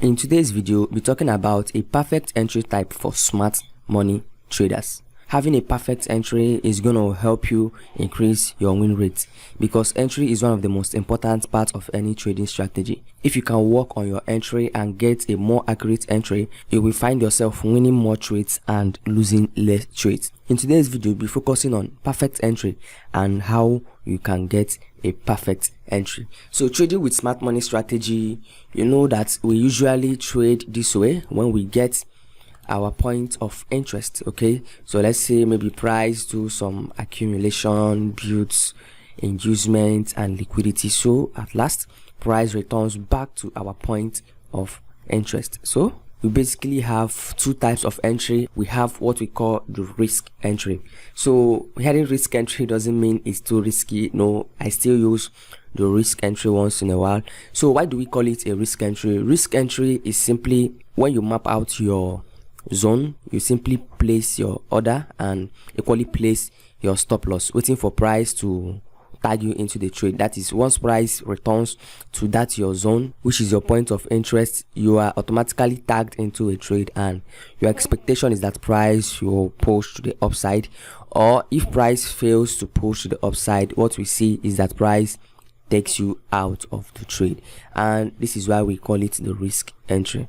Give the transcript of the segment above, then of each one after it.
In today's video, we're talking about a perfect entry type for smart money traders. Having a perfect entry is going to help you increase your win rate because entry is one of the most important parts of any trading strategy. If you can work on your entry and get a more accurate entry, you will find yourself winning more trades and losing less trades. In today's video, we'll be focusing on perfect entry and how you can get a perfect entry. So trading with smart money strategy, you know that we usually trade this way when we get our point of interest. Okay, so let's say maybe price do some accumulation, builds inducement and liquidity, so at last price returns back to our point of interest. So we basically have two types of entry. We have what we call the risk entry. So hearing risk entry doesn't mean it's too risky. No, I still use the risk entry once in a while. So why do we call it a risk entry? Risk entry is simply when you map out your zone, you simply place your order and equally place your stop loss, waiting for price to tag you into the trade. That is, once price returns to that your zone, which is your point of interest, you are automatically tagged into a trade and your expectation is that price will push to the upside, or if price fails to push to the upside, what we see is that price takes you out of the trade, and this is why we call it the risk entry.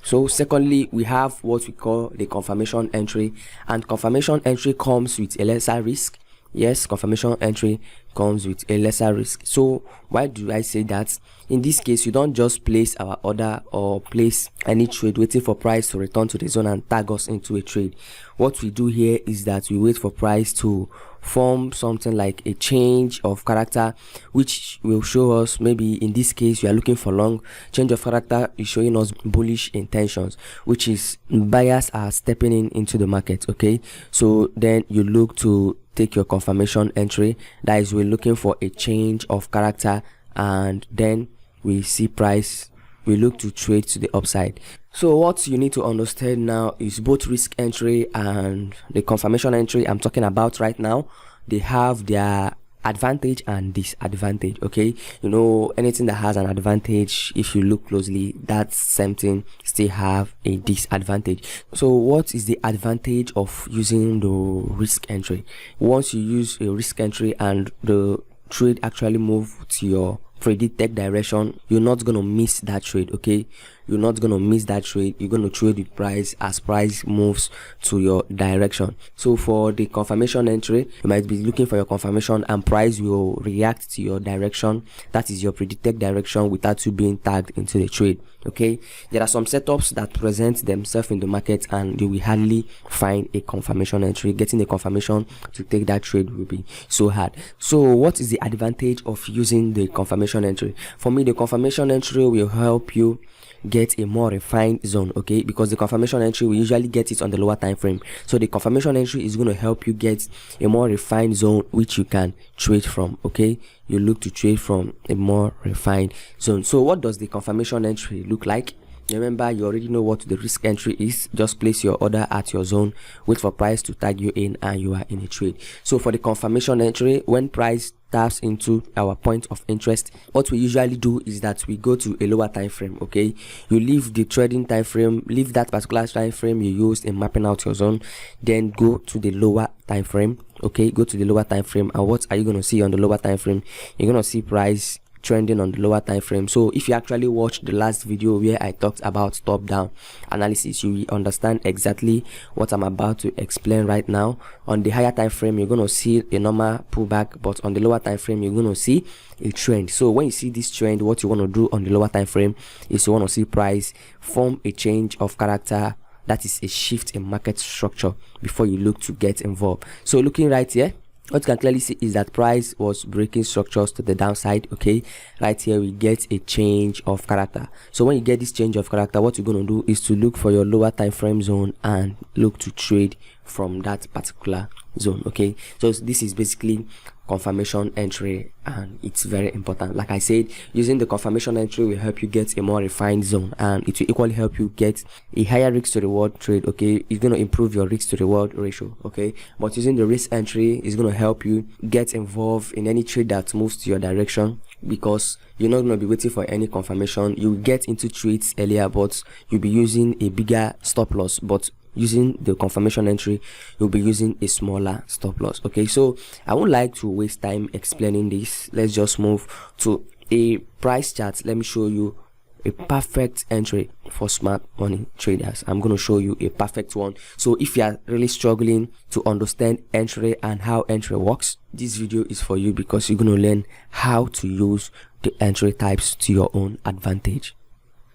So secondly, we have what we call the confirmation entry, and confirmation entry comes with a lesser risk. Yes, confirmation entry comes with a lesser risk. So why do I say that? In this case, you don't just place our order or place any trade waiting for price to return to the zone and tag us into a trade. What we do here is that we wait for price to form something like a change of character, which will show us, maybe in this case we are looking for long. Change of character is showing us bullish intentions, which is buyers are stepping into the market. Okay, so then you look to take your confirmation entry, that is, we're looking for a change of character, and then we see price, we look to trade to the upside. So what you need to understand now is both risk entry and the confirmation entry I'm talking about right now, they have their advantage and disadvantage. Okay, you know, anything that has an advantage, if you look closely, that same thing still have a disadvantage. So what is the advantage of using the risk entry? Once you use a risk entry and the trade actually move to your predicted direction, you're not gonna miss that trade. Okay, you're not gonna miss that trade. You're gonna trade with price as price moves to your direction. So for the confirmation entry, you might be looking for your confirmation and price will react to your direction, that is your predicted direction, without you being tagged into the trade. Okay, there are some setups that present themselves in the market and you will hardly find a confirmation entry. Getting a confirmation to take that trade will be so hard. So what is the advantage of using the confirmation entry? For me, the confirmation entry will help you get a more refined zone. Okay, because the confirmation entry, we usually get it on the lower time frame, so the confirmation entry is going to help you get a more refined zone which you can trade from. Okay, you look to trade from a more refined zone. So what does the confirmation entry look like? Remember, you already know what the risk entry is. Just place your order at your zone, wait for price to tag you in, and you are in a trade. So for the confirmation entry, when price taps into our point of interest, what we usually do is that we go to a lower time frame. Okay, you leave the trading time frame, leave that particular time frame you used in mapping out your zone, then go to the lower time frame. Okay, go to the lower time frame, and what are you going to see on the lower time frame? You're going to see price trending on the lower time frame. So if you actually watched the last video where I talked about top down analysis, you will understand exactly what I'm about to explain right now. On the higher time frame, you're going to see a normal pullback, but on the lower time frame, you're going to see a trend. So when you see this trend, what you want to do on the lower time frame is you want to see price form a change of character, that is a shift in market structure, before you look to get involved. So looking right here, what you can clearly see is that price was breaking structures to the downside. Okay, right here we get a change of character. So when you get this change of character, what you're going to do is to look for your lower time frame zone and look to trade from that particular zone. Okay, so this is basically confirmation entry, and it's very important. Like I said, using the confirmation entry will help you get a more refined zone, and it will equally help you get a higher risk to reward trade. Okay, it's going to improve your risk to reward ratio. Okay, but using the risk entry is going to help you get involved in any trade that moves to your direction because you're not going to be waiting for any confirmation. You get into trades earlier, but you'll be using a bigger stop loss, but using the confirmation entry you'll be using a smaller stop loss. Okay, so I won't like to waste time explaining this. Let's just move to a price chart. Let me show you a perfect entry for smart money traders. I'm going to show you a perfect one. So if you are really struggling to understand entry and how entry works, this video is for you, because you're going to learn how to use the entry types to your own advantage.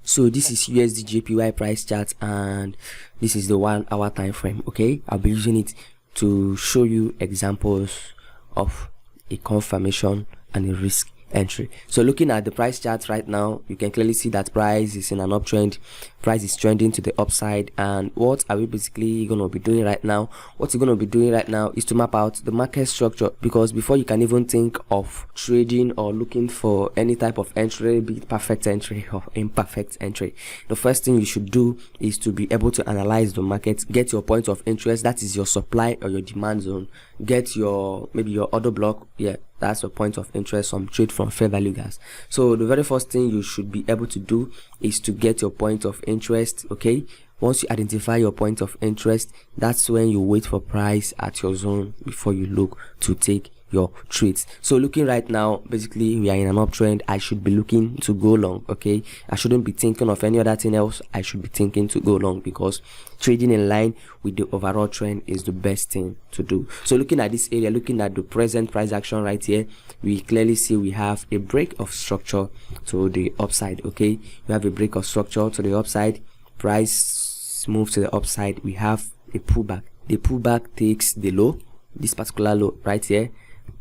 So this is USDJPY price chart, and this is the 1 hour time frame. Okay, I'll be using it to show you examples of a confirmation and a risk entry. So looking at the price chart right now, you can clearly see that price is in an uptrend. Price is trending to the upside. And what are we basically going to be doing right now? What you're going to be doing right now is to map out the market structure, because before you can even think of trading or looking for any type of entry, be it perfect entry or imperfect entry, the first thing you should do is to be able to analyze the market, get your point of interest, that is your supply or your demand zone, get your maybe your order block. Yeah, that's your point of interest, some trade from fair value gas. So the very first thing you should be able to do is to get your point of interest. Okay, once you identify your point of interest, that's when you wait for price at your zone before you look to take your trades. So looking right now, basically we are in an uptrend. I should be looking to go long. Okay, I shouldn't be thinking of any other thing else. I should be thinking to go long, because trading in line with the overall trend is the best thing to do. So looking at this area, looking at the present price action right here, we clearly see we have a break of structure to the upside. Okay, we have a break of structure to the upside. Price moves to the upside. We have a pullback. The pullback takes the low, this particular low right here.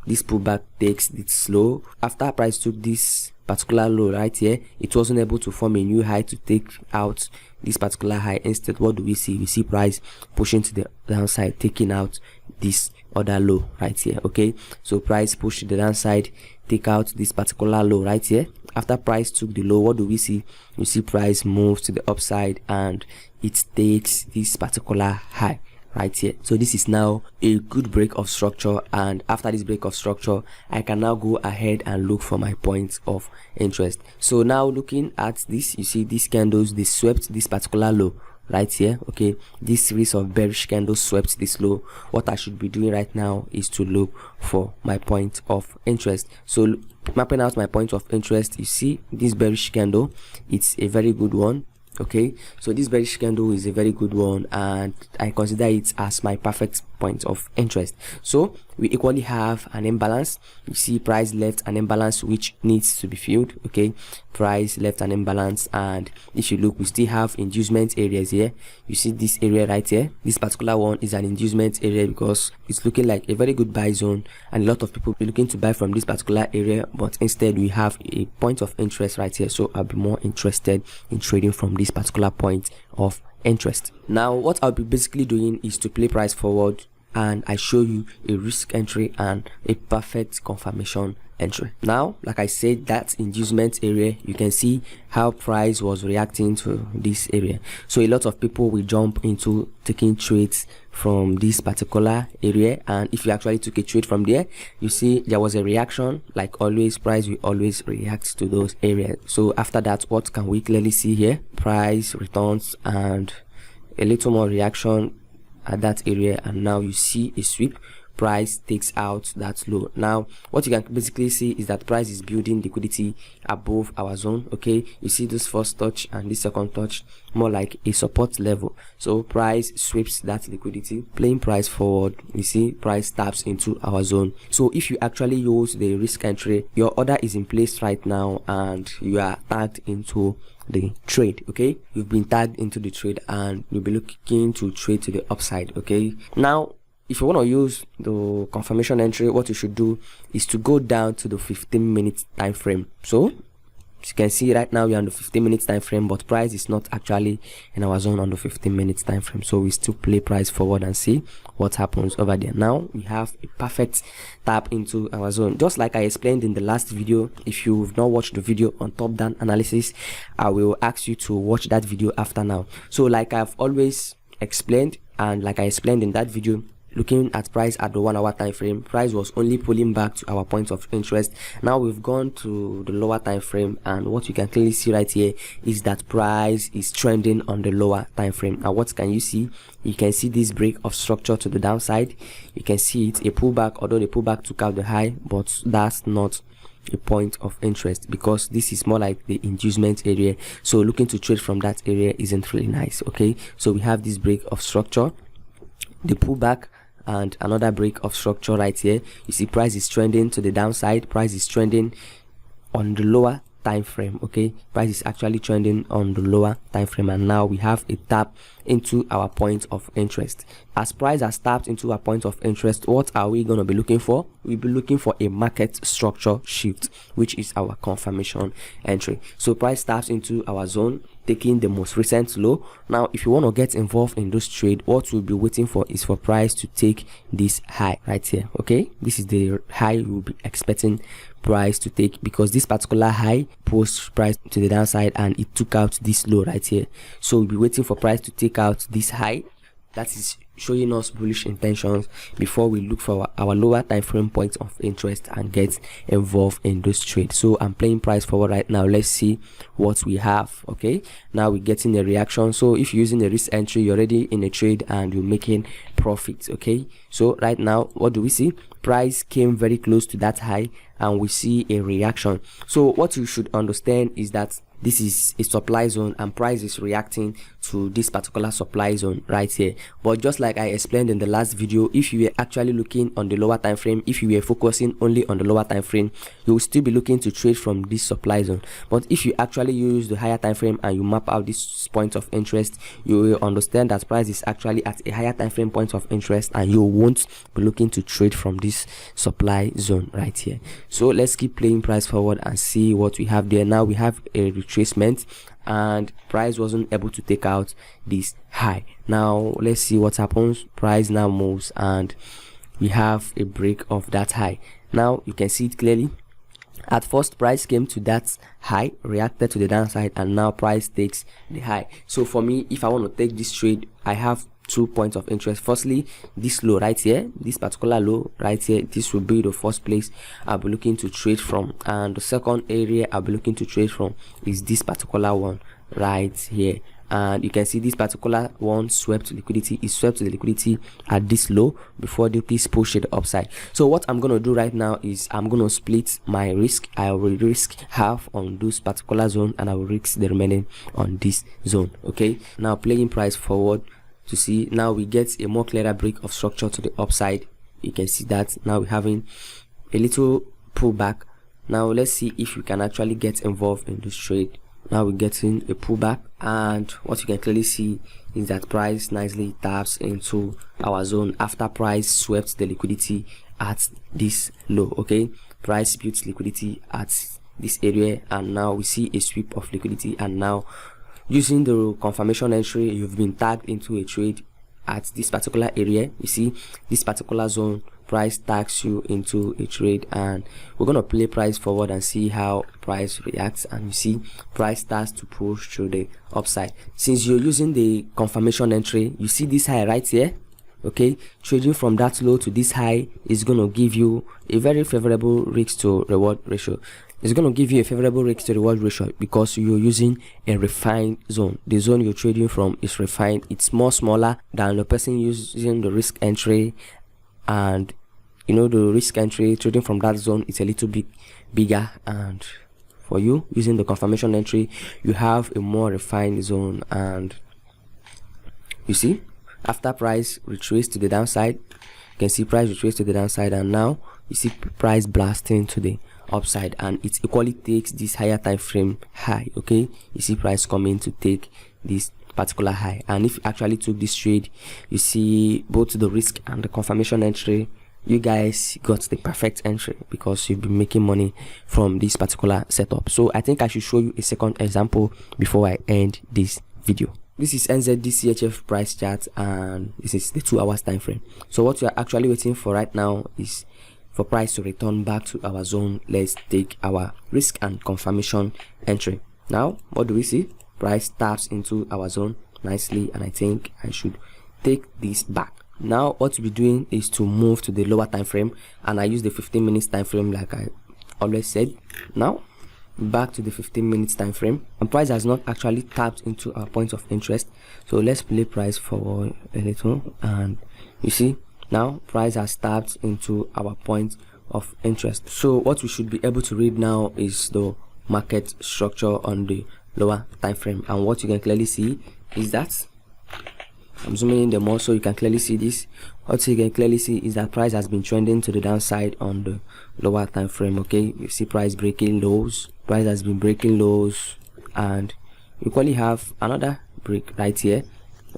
This pullback takes its low. After price took this particular low right here, it wasn't able to form a new high to take out this particular high. Instead, what do we see? We see price pushing to the downside, taking out this other low right here. Okay, so price pushed to the downside, take out this particular low right here. After price took the low, what do we see? We see price moves to the upside and it takes this particular high right here. So this is now a good break of structure, and after this break of structure, I can now go ahead and look for my points of interest. So now looking at this, you see these candles, they swept this particular low right here. Okay, this series of bearish candles swept this low. What I should be doing right now is to look for my point of interest. So mapping out my point of interest, you see this bearish candle, it's a very good one. Okay, so this bearish candle is a very good one, and I consider it as my perfect point of interest. So we equally have an imbalance. You see price left an imbalance which needs to be filled. Okay, price left an imbalance, and if you look, we still have inducement areas here. You see this area right here, this particular one is an inducement area because it's looking like a very good buy zone, and a lot of people be looking to buy from this particular area, but instead we have a point of interest right here. So I'll be more interested in trading from this particular point of interest. Now what I'll be basically doing is to play price forward, and I show you a risk entry and a perfect confirmation entry. Now, like I said, that inducement area, you can see how price was reacting to this area. So a lot of people will jump into taking trades from this particular area, and if you actually took a trade from there, you see there was a reaction. Like always, price will always react to those areas. So after that, what can we clearly see here? Price returns and a little more reaction at that area, and now you see a sweep. Price takes out that low. Now what you can basically see is that price is building liquidity above our zone. Okay, you see this first touch and this second touch, more like a support level. So price sweeps that liquidity, playing price forward. You see price taps into our zone. So if you actually use the risk entry, your order is in place right now and you are tagged into the trade. Okay, you've been tagged into the trade and you'll be looking to trade to the upside. Okay, now if you want to use the confirmation entry, what you should do is to go down to the 15-minute time frame. So as you can see right now, we are on the 15 minutes time frame, but price is not actually in our zone on the 15 minutes time frame. So we still play price forward and see what happens over there. Now we have a perfect tap into our zone, just like I explained in the last video. If you've not watched the video on top down analysis, I will ask you to watch that video after now. So like I've always explained, and like I explained in that video, looking at price at the 1 hour time frame, price was only pulling back to our point of interest. Now we've gone to the lower time frame, and what you can clearly see right here is that price is trending on the lower time frame. Now what can you see? You can see this break of structure to the downside. You can see it, a pullback, although the pullback took out the high, but that's not a point of interest because this is more like the inducement area. So looking to trade from that area isn't really nice. Okay, so we have this break of structure, the pullback, and another break of structure right here. You see price is trending to the downside, price is trending on the lower time frame. Okay, price is actually trending on the lower time frame, and now we have a tap into our point of interest. As price has tapped into our point of interest, what are we going to be looking for? We'll be looking for a market structure shift, which is our confirmation entry. So price taps into our zone, taking the most recent low. Now if you want to get involved in this trade, what we'll be waiting for is for price to take this high right here. Okay, this is the high you'll be expecting price to take, because this particular high pushed price to the downside and it took out this low right here. So we'll be waiting for price to take out this high that is showing us bullish intentions before we look for our lower time frame points of interest and get involved in this trade. So I'm playing price forward right now. Let's see what we have. Okay, now we're getting a reaction. So if you're using a risk entry, you're already in a trade and you're making profits. Okay, so right now what do we see? Price came very close to that high and we see a reaction. So what you should understand is that this is a supply zone and price is reacting to this particular supply zone right here. But just like I explained in the last video, if you were actually looking on the lower time frame, if you were focusing only on the lower time frame, you will still be looking to trade from this supply zone. But if you actually use the higher time frame and you map out this point of interest, you will understand that price is actually at a higher time frame point of interest and you won't be looking to trade from this supply zone right here. So let's keep playing price forward and see what we have there. Now we have a retracement and price wasn't able to take out this high. Now let's see what happens. Price now moves and we have a break of that high. Now you can see it clearly. At first price came to that high, reacted to the downside, and now price takes the high. So for me, if I want to take this trade, I have 2 points of interest. Firstly, this low right here, this particular low right here, this will be the first place I'll be looking to trade from, and the second area I'll be looking to trade from is this particular one right here. And you can see this particular one swept liquidity. It swept the liquidity at this low before the piece pushed it upside. So what I'm going to do right now is I'm going to split my risk. I will risk half on this particular zone and I will risk the remaining on this zone. Okay, now playing price forward to see. Now we get a more clearer break of structure to the upside. You can see that now we're having a little pullback. Now let's see if we can actually get involved in this trade. Now we're getting a pullback, and what you can clearly see is that price nicely taps into our zone after price swept the liquidity at this low. Okay, price built liquidity at this area and now we see a sweep of liquidity, and now using the confirmation entry, you've been tagged into a trade at this particular area. You see this particular zone, price tags you into a trade, and we're going to play price forward and see how price reacts. And you see price starts to push through the upside. Since you're using the confirmation entry, you see this high right here. Okay, trading from that low to this high is going to give you a very favorable risk to reward ratio. It's going to give you a favorable risk to reward ratio because you're using a refined zone. The zone you're trading from is refined. It's more smaller than the person using the risk entry, and you know the risk entry trading from that zone is a little bit bigger, and for you using the confirmation entry you have a more refined zone. And you see after price retraced to the downside, you can see price retraced to the downside, and now you see price blasting to the upside, and it equally takes this higher time frame high. Okay, you see price coming to take this particular high, and if you actually took this trade, you see both the risk and the confirmation entry, you guys got the perfect entry because you've been making money from this particular setup. So I think I should show you a second example before I end this video. This is NZDCHF price chart, and this is the 2 hours time frame. So what we are actually waiting for right now is for price to return back to our zone. Let's take our risk and confirmation entry. Now what do we see? Price taps into our zone nicely, and I think I should take this back. Now what we'll be doing is to move to the lower time frame, and I use the 15 minutes time frame like I always said. Now back to the 15 minutes time frame, and price has not actually tapped into our points of interest, so let's play price for a little, and you see now price has tapped into our point of interest. So what we should be able to read now is the market structure on the lower time frame, and what you can clearly see is that I'm zooming in the more so you can clearly see this. What you can clearly see is that price has been trending to the downside on the lower time frame. Okay, you see price breaking lows, price has been breaking lows, and you equally have another break right here.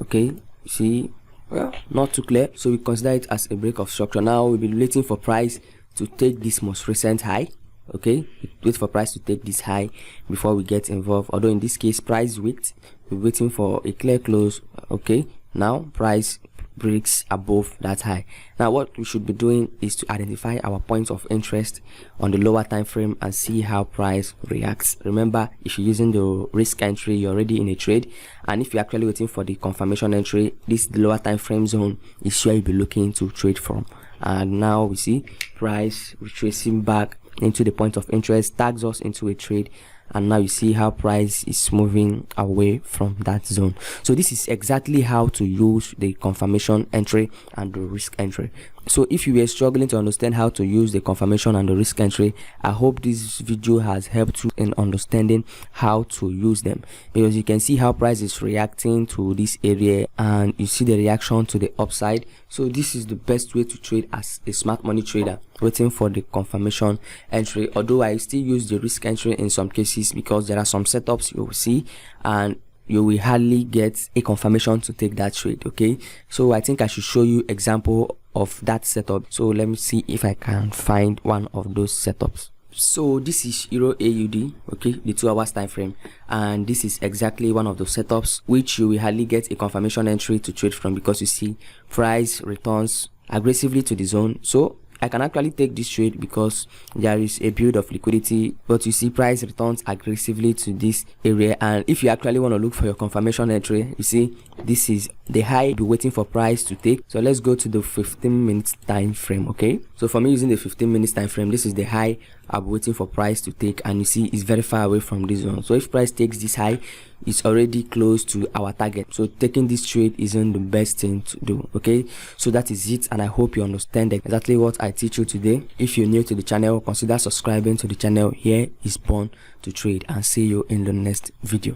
Okay, you see, well, not too clear, so we consider it as a break of structure. Now we'll be waiting for price to take this most recent high. Okay, wait for price to take this high before we get involved, although in this case price wait, we're waiting for a clear close. Okay, now price breaks above that high. Now what we should be doing is to identify our points of interest on the lower time frame and see how price reacts. Remember, if you're using the risk entry, you're already in a trade, and if you're actually waiting for the confirmation entry, this lower time frame zone is where you'll be looking to trade from. And now we see price retracing back into the point of interest, tags us into a trade, and now you see how price is moving away from that zone. So this is exactly how to use the confirmation entry and the risk entry. So if you were struggling to understand how to use the confirmation and the risk entry, I hope this video has helped you in understanding how to use them, because you can see how price is reacting to this area and you see the reaction to the upside. So this is the best way to trade as a smart money trader, waiting for the confirmation entry. Although I still use the risk entry in some cases, because there are some setups you will see and you will hardly get a confirmation to take that trade. Okay, so I think I should show you example of that setup. So let me see if I can find one of those setups. So this is Euro AUD, okay, the 2 hours time frame, and this is exactly one of the setups which you will hardly get a confirmation entry to trade from, because you see price returns aggressively to the zone. So I can actually take this trade because there is a build of liquidity, but you see price returns aggressively to this area. And if you actually want to look for your confirmation entry, you see this is the high you'll be waiting for price to take. So let's go to the 15 minutes time frame. Okay, so for me, using the 15 minutes time frame, this is the high I'll be waiting for price to take, and you see it's very far away from this zone. So if price takes this high, it's already close to our target, so taking this trade isn't the best thing to do. Okay, so that is it, and I hope you understand exactly what I teach you today. If you're new to the channel, consider subscribing to the channel. Here is Born to Trade, and see you in the next video.